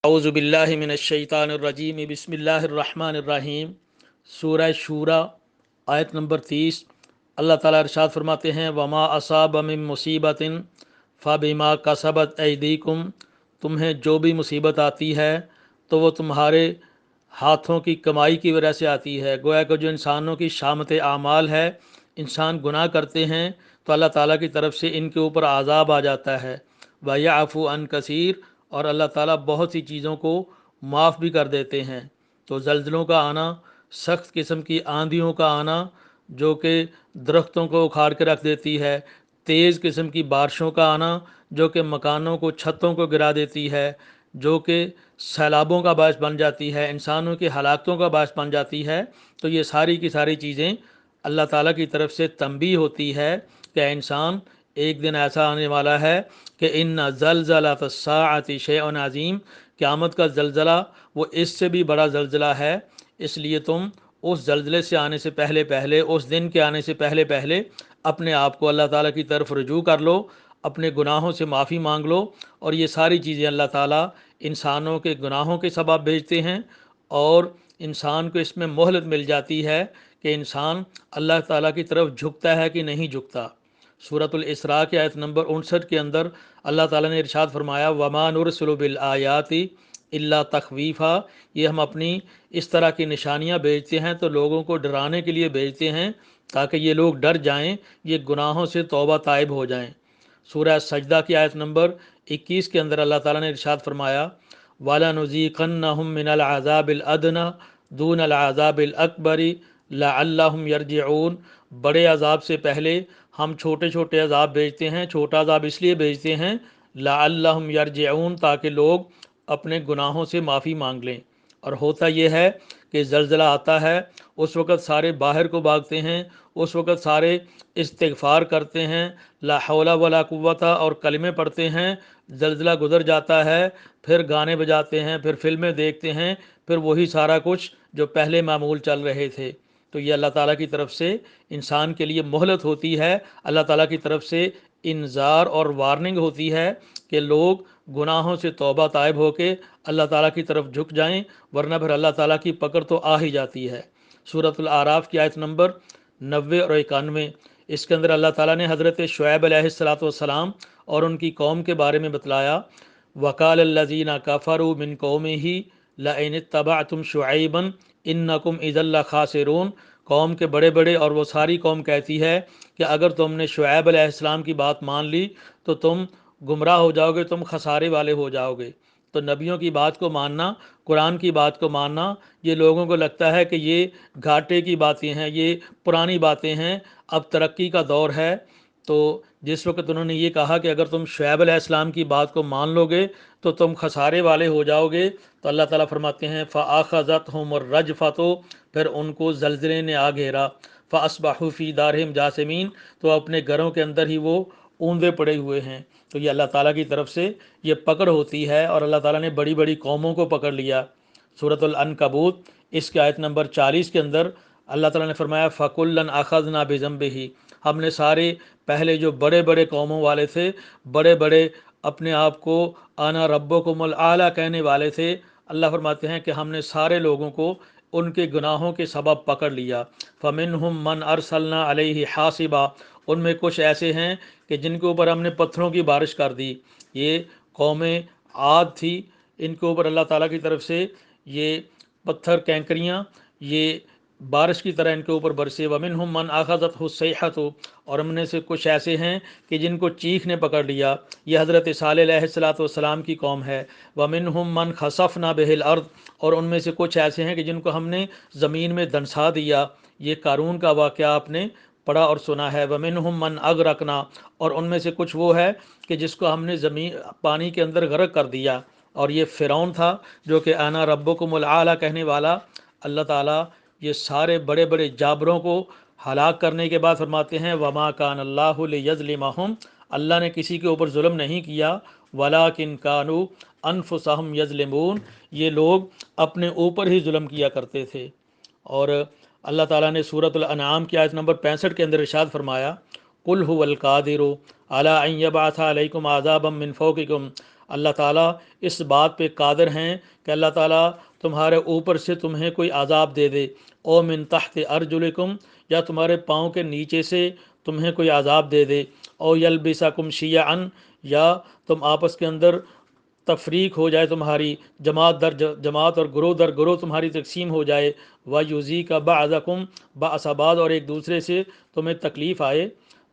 اعوذ باللہ من الشیطان الرجیم بسم اللہ الرحمن الرحیم۔ سورہ شورى آیت نمبر 30۔ اللہ تعالیٰ ارشاد فرماتے ہیں وما اصاب من مصیبت فبما کسبت ایدیکم، تمہیں جو بھی مصیبت آتی ہے تو وہ تمہارے ہاتھوں کی کمائی کی وجہ سے آتی ہے۔ گویا کہ جو انسانوں کی شامت اعمال ہے، انسان گناہ کرتے ہیں تو اللہ تعالیٰ کی طرف سے ان کے اوپر عذاب آ جاتا ہے۔ وَيَعْفُو عَنْ کثیر، اور اللہ تعالیٰ بہت سی چیزوں کو معاف بھی کر دیتے ہیں۔ تو زلزلوں کا آنا، سخت قسم کی آندھیوں کا آنا جو کہ درختوں کو اکھاڑ کے رکھ دیتی ہے، تیز قسم کی بارشوں کا آنا جو کہ مکانوں کو، چھتوں کو گرا دیتی ہے، جو کہ سیلابوں کا باعث بن جاتی ہے، انسانوں کی ہلاکتوں کا باعث بن جاتی ہے، تو یہ ساری کی ساری چیزیں اللہ تعالیٰ کی طرف سے تنبیہ ہوتی ہے کہ انسان ایک دن ایسا آنے والا ہے کہ ان زلزلۃ الساعۃ شیء عظیم، قیامت کا زلزلہ وہ اس سے بھی بڑا زلزلہ ہے، اس لیے تم اس زلزلے سے آنے سے پہلے اس دن کے آنے سے پہلے اپنے آپ کو اللہ تعالیٰ کی طرف رجوع کر لو، اپنے گناہوں سے معافی مانگ لو۔ اور یہ ساری چیزیں اللہ تعالیٰ انسانوں کے گناہوں کے سبب بھیجتے ہیں، اور انسان کو اس میں مہلت مل جاتی ہے کہ انسان اللہ تعالیٰ کی طرف جھکتا ہے کہ نہیں جھکتا۔ سورۃ الاسراء کی آیت نمبر 59 کے اندر اللہ تعالیٰ نے ارشاد فرمایا وَمَا نُرْسِلُ بِالْآيَاتِ إِلَّا تَخْوِيفًا، یہ ہم اپنی اس طرح کی نشانیاں بھیجتے ہیں تو لوگوں کو ڈرانے کے لیے بھیجتے ہیں تاکہ یہ لوگ ڈر جائیں، یہ گناہوں سے توبہ طائب ہو جائیں۔ سورہ سجدہ کی آیت نمبر 21 کے اندر اللہ تعالیٰ نے ارشاد فرمایا وَلَنُذِيقَنَّهُم مِّنَ الْعَذَابِ الْأَدْنَىٰ دُونَ الْعَذَابِ الْأَكْبَرِ لَعَلَّهُمْ يَرْجِعُونَ، بڑے عذاب سے پہلے ہم چھوٹے چھوٹے عذاب بھیجتے ہیں۔ چھوٹا عذاب اس لیے بھیجتے ہیں لَعَلَّهُمْ يَرْجِعُونَ، تاکہ لوگ اپنے گناہوں سے معافی مانگ لیں۔ اور ہوتا یہ ہے کہ زلزلہ آتا ہے، اس وقت سارے باہر کو بھاگتے ہیں، اس وقت سارے استغفار کرتے ہیں، لا حول ولا قوت، اور کلمے پڑھتے ہیں۔ زلزلہ گزر جاتا ہے، پھر گانے بجاتے ہیں، پھر فلمیں دیکھتے ہیں، پھر وہی سارا کچھ جو پہلے معمول چل رہے تھے۔ تو یہ اللہ تعالیٰ کی طرف سے انسان کے لیے مہلت ہوتی ہے، اللہ تعالیٰ کی طرف سے انذار اور وارننگ ہوتی ہے کہ لوگ گناہوں سے توبہ طائب ہو کے اللہ تعالیٰ کی طرف جھک جائیں، ورنہ پھر اللہ تعالیٰ کی پکڑ تو آ ہی جاتی ہے۔ سورۃ الاعراف کی آیت نمبر 90 اور 91، اس کے اندر اللہ تعالیٰ نے حضرت شعیب علیہ السلام اور ان کی قوم کے بارے میں بتلایا وَقَالَ الَّذِينَ كَفَرُوا مِن قَوْمِهِ لَئِنِ اتَّبَعْتُمْ شُعَيْبًا إِنَّكُمْ إِذًا لَخَاسِرُونَ، قوم کے بڑے بڑے، اور وہ ساری قوم کہتی ہے کہ اگر تم نے شعیب علیہ السلام کی بات مان لی تو تم گمراہ ہو جاؤ گے، تم خسارے والے ہو جاؤ گے۔ تو نبیوں کی بات کو ماننا، قرآن کی بات کو ماننا، یہ لوگوں کو لگتا ہے کہ یہ گھاٹے کی باتیں ہیں، یہ پرانی باتیں ہیں، اب ترقی کا دور ہے۔ تو جس وقت انہوں نے یہ کہا کہ اگر تم شعیب علیہ السلام کی بات کو مان لو گے تو تم خسارے والے ہو جاؤ گے، تو اللہ تعالیٰ فرماتے ہیں فَأَخَذَتْهُمُ الرَّجْفَةُ، پھر ان کو زلزلے نے آ گھیرا، فَأَصْبَحُوا فِي دَارِهِمْ جَاثِمِينَ، تو اپنے گھروں کے اندر ہی وہ اوندے پڑے ہوئے ہیں۔ تو یہ اللہ تعالیٰ کی طرف سے یہ پکڑ ہوتی ہے، اور اللہ تعالیٰ نے بڑی بڑی قوموں کو پکڑ لیا۔ سورۃ العنکبوت اس کی آیت نمبر 40 کے اندر اللہ تعالیٰ نے فرمایا فَكُلًّا أَخَذْنَا بِذَنبِهِ، ہم نے سارے پہلے جو بڑے بڑے قوموں والے تھے، بڑے بڑے اپنے آپ کو انا ربکم الاعلیٰ کہنے والے تھے، اللہ فرماتے ہیں کہ ہم نے سارے لوگوں کو ان کے گناہوں کے سبب پکڑ لیا۔ فَمِنْهُمْ مَنْ أَرْسَلْنَا عَلَيْهِ حَاصِبًا، ان میں کچھ ایسے ہیں کہ جن کے اوپر ہم نے پتھروں کی بارش کر دی۔ یہ قوم عاد تھی، ان کے اوپر اللہ تعالیٰ کی طرف سے یہ پتھر کینکریاں یہ بارش کی طرح ان کے اوپر برسے۔ وَمِنْهُمْ مَنْ أَخَذَتْهُ الصَّيْحَةُ، اور ہم نے سے کچھ ایسے ہیں کہ جن کو چیخ نے پکڑ لیا، یہ حضرت صالح علیہ السلام کی قوم ہے۔ وَمِنْهُمْ مَنْ خَسَفْنَا بِهِ الْأَرْض، اور ان میں سے کچھ ایسے ہیں کہ جن کو ہم نے زمین میں دنسا دیا۔ یہ قارون کا واقعہ آپ نے پڑھا اور سنا ہے۔ وَمِنْهُمْ مَنْ أَغْرَقْنَا، اور ان میں سے کچھ وہ ہے کہ جس کو ہم نے زمین پانی کے اندر غرق کر دیا، اور یہ فرعون تھا جو کہ انا ربکم الاعلیٰ کہنے والا۔ اللہ تعالیٰ یہ سارے بڑے بڑے جابروں کو ہلاک کرنے کے بعد فرماتے ہیں وما کان اللہ لیظلمہم، اللہ نے کسی کے اوپر ظلم نہیں کیا، ولکن کانوا انفسہم یظلمون، یہ لوگ اپنے اوپر ہی ظلم کیا کرتے تھے۔ اور اللہ تعالیٰ نے سورۃ الانعام کی آیت نمبر 65 کے اندر ارشاد فرمایا قل هو القادر علی ان یبعث علیکم عذابا من فوقکم اللہ تعالیٰ اس بات پہ قادر ہیں کہ اللہ تعالیٰ تمہارے اوپر سے تمہیں کوئی عذاب دے دے، او من تحت ارجلکم، یا تمہارے پاؤں کے نیچے سے تمہیں کوئی عذاب دے دے، او یلبسکم شیعا، یا تم آپس کے اندر تفریق ہو جائے، تمہاری جماعت در جماعت اور گروہ در گروہ تمہاری تقسیم ہو جائے، وَيُذِيقَ بَعْضَكُمْ بَأْسَ بَعْض، اور ایک دوسرے سے تمہیں تکلیف آئے۔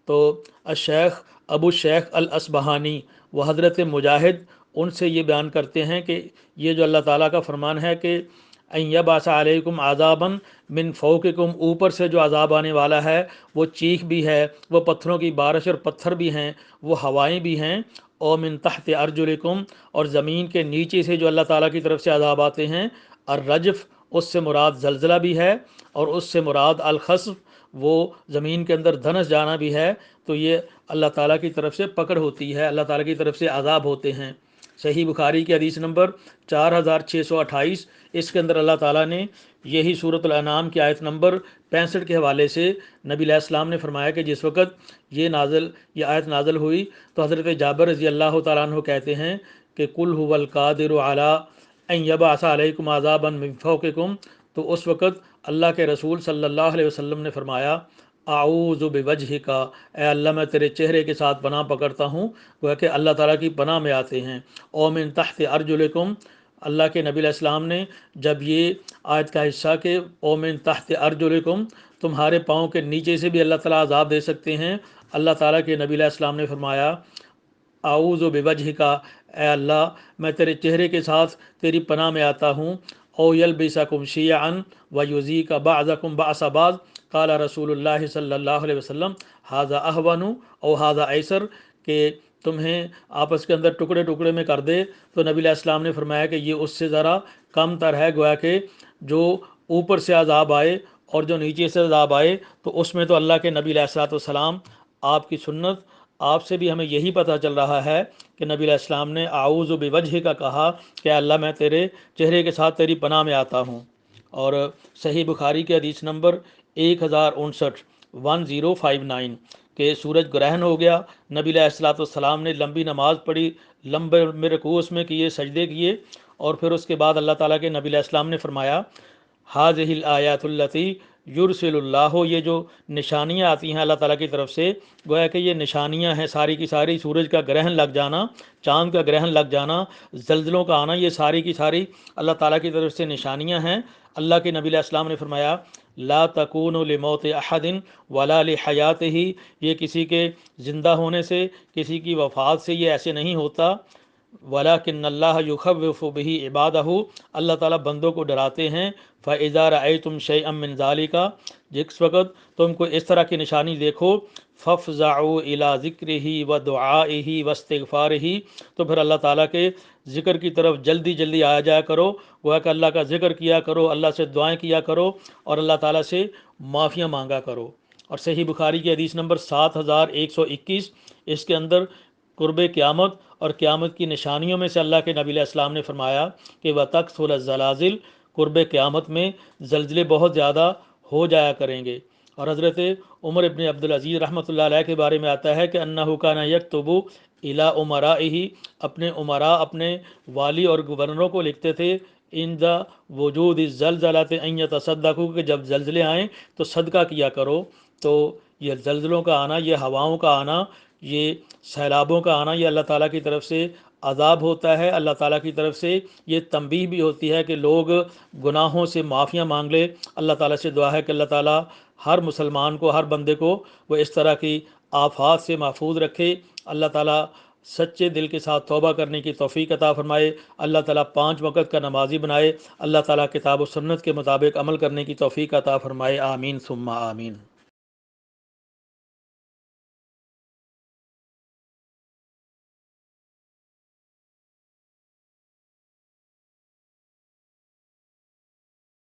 تو الشیخ ابو شیخ الاصبہانی وہ حضرت مجاہد ان سے یہ بیان کرتے ہیں کہ یہ جو اللہ تعالیٰ کا فرمان ہے کہ ان یبعث علیکم عذابا من فوقکم، اوپر سے جو عذاب آنے والا ہے وہ چیخ بھی ہے، وہ پتھروں کی بارش اور پتھر بھی ہیں، وہ ہوائیں بھی ہیں، او من تحت ارجلکم، اور زمین کے نیچے سے جو اللہ تعالیٰ کی طرف سے عذاب آتے ہیں، الرجف، اس سے مراد زلزلہ بھی ہے، اور اس سے مراد الخسف، وہ زمین کے اندر دھنس جانا بھی ہے۔ تو یہ اللہ تعالیٰ کی طرف سے پکڑ ہوتی ہے، اللہ تعالیٰ کی طرف سے عذاب ہوتے ہیں۔ صحیح بخاری کی حدیث نمبر 4628، اس کے اندر اللہ تعالیٰ نے یہی سورۃ الانعام کی آیت نمبر 65 کے حوالے سے نبی علیہ السلام نے فرمایا کہ جس وقت یہ آیت نازل ہوئی تو حضرت جابر رضی اللہ تعالیٰ عنہ کہتے ہیں کہ قل هو القادر علی ان یبعث علیکم عذابا من فوقکم، تو اس وقت اللہ کے رسول صلی اللہ علیہ وسلم نے فرمایا اعوذ بوجہک، اے اللہ میں تیرے چہرے کے ساتھ پناہ پکڑتا ہوں، گویا کہ اللہ تعالیٰ کی پناہ میں آتے ہیں۔ او من تحت ارجلکم، اللہ کے نبی علیہ السلام نے جب یہ آیت کا حصہ کہ او من تحت ارجلکم، تمہارے پاؤں کے نیچے سے بھی اللہ تعالیٰ عذاب دے سکتے ہیں، اللہ تعالیٰ کے نبی علیہ السلام نے فرمایا اعوذ بوجہک، اے اللہ میں تیرے چہرے کے ساتھ تیری پناہ میں آتا ہوں، او یلبسکم شیعا ویذیق بعضکم بأس بعض، قال رسول اللہ صلی اللہ علیہ وسلم ھذا اہون او ھذا ایسر، کہ تمہیں آپس کے اندر ٹکڑے ٹکڑے میں کر دے۔ تو نبی علیہ السلام نے فرمایا کہ یہ اس سے ذرا کم تر ہے، گویا کہ جو اوپر سے عذاب آئے اور جو نیچے سے عذاب آئے، تو اس میں تو اللہ کے نبی علیہ السلام آپ کی سنت، آپ سے بھی ہمیں یہی پتہ چل رہا ہے کہ نبی علیہ السلام نے اعوذ بوجہک کا کہا کہ اللہ میں تیرے چہرے کے ساتھ تیری پناہ میں آتا ہوں۔ اور صحیح بخاری کے حدیث نمبر 1059 کہ سورج گرہن ہو گیا، نبی علیہ السلام نے لمبی نماز پڑھی، لمبے رکوع اس میں کیے، سجدے کیے، اور پھر اس کے بعد اللہ تعالیٰ کے نبی علیہ السلام نے فرمایا ھذہ الآیات اللاتی یرسل اللہ، یہ جو نشانیاں آتی ہیں اللہ تعالیٰ کی طرف سے، گویا کہ یہ نشانیاں ہیں ساری کی ساری، سورج کا گرہن لگ جانا، چاند کا گرہن لگ جانا، زلزلوں کا آنا، یہ ساری کی ساری اللہ تعالیٰ کی طرف سے نشانیاں ہیں۔ اللہ کے نبی علیہ السلام نے فرمایا لا تکون لموت احد ولا لحیاتہ، یہ کسی کے زندہ ہونے سے، کسی کی وفات سے یہ ایسے نہیں ہوتا، ولیکن اللہ یخوف بہ عبادہ، اللہ تعالیٰ بندوں کو ڈراتے ہیں، فاذا رأیتم شیئا من ذلک، جس وقت تم کو اس طرح کی نشانی دیکھو، فافزعوا الی ذکرہ ودعائہ واستغفارہ، تو پھر اللہ تعالیٰ کے ذکر کی طرف جلدی جلدی آیا جایا کرو، گویا کہ اللہ کا ذکر کیا کرو، اللہ سے دعائیں کیا کرو، اور اللہ تعالیٰ سے معافیاں مانگا کرو۔ اور صحیح بخاری کی حدیث نمبر 7121، اس کے اندر قرب قیامت اور قیامت کی نشانیوں میں سے اللہ کے نبی علیہ السلام نے فرمایا کہ وَتَكْثُرُ الزَّلَازِلُ، قرب قیامت میں زلزلے بہت زیادہ ہو جایا کریں گے۔ اور حضرت عمر ابن عبدالعزیز رحمۃ اللہ علیہ کے بارے میں آتا ہے کہ انہ کان یکتب الی امرائہ، اپنے امراء، اپنے والی اور گورنروں کو لکھتے تھے عند وجود الزلزلۃ ان یتصدقوا، کہ جب زلزلے آئیں تو صدقہ کیا کرو۔ تو یہ زلزلوں کا آنا، یہ ہواؤں کا آنا، یہ سیلابوں کا آنا، یہ اللہ تعالیٰ کی طرف سے عذاب ہوتا ہے، اللہ تعالیٰ کی طرف سے یہ تنبیہ بھی ہوتی ہے کہ لوگ گناہوں سے معافیاں مانگ لے۔ اللہ تعالیٰ سے دعا ہے کہ اللہ تعالیٰ ہر مسلمان کو، ہر بندے کو وہ اس طرح کی آفات سے محفوظ رکھے۔ اللہ تعالیٰ سچے دل کے ساتھ توبہ کرنے کی توفیق عطا فرمائے، اللہ تعالیٰ 5 وقت کا نمازی بنائے، اللہ تعالیٰ کتاب و سنت کے مطابق عمل کرنے کی توفیق عطا فرمائے، آمین ثم آمین۔